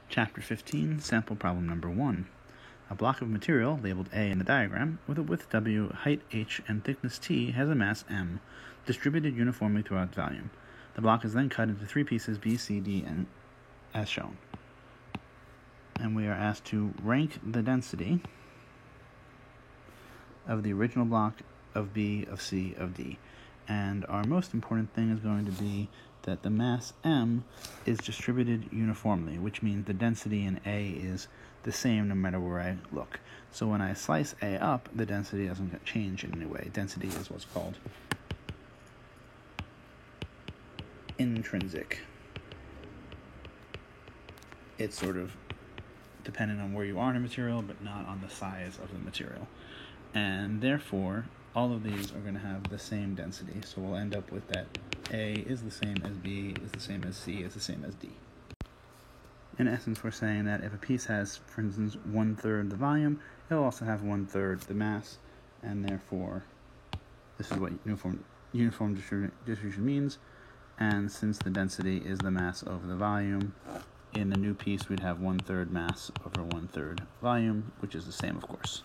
Chapter 15, Sample Problem Number 1. A block of material, labeled A in the diagram, with a width W, height h, and thickness t, has a mass m, distributed uniformly throughout its volume. The block is then cut into 3 pieces B, C, D, and as shown. And we are asked to rank the density of the original block of B, of C, of D. And our most important thing is going to be that the mass m is distributed uniformly, which means the density in A is the same no matter where I look. So when I slice A up, the density doesn't change in any way. Density is what's called intrinsic. It's sort of dependent on where you are in a material, but not on the size of the material. And therefore, all of these are going to have the same density. So we'll end up with that A is the same as B, is the same as C, is the same as D. In essence, we're saying that if a piece has, for instance, 1/3 the volume, it'll also have 1/3 the mass, and therefore, this is what uniform distribution means. And since the density is the mass over the volume, in the new piece we'd have 1/3 mass over 1/3 volume, which is the same, of course.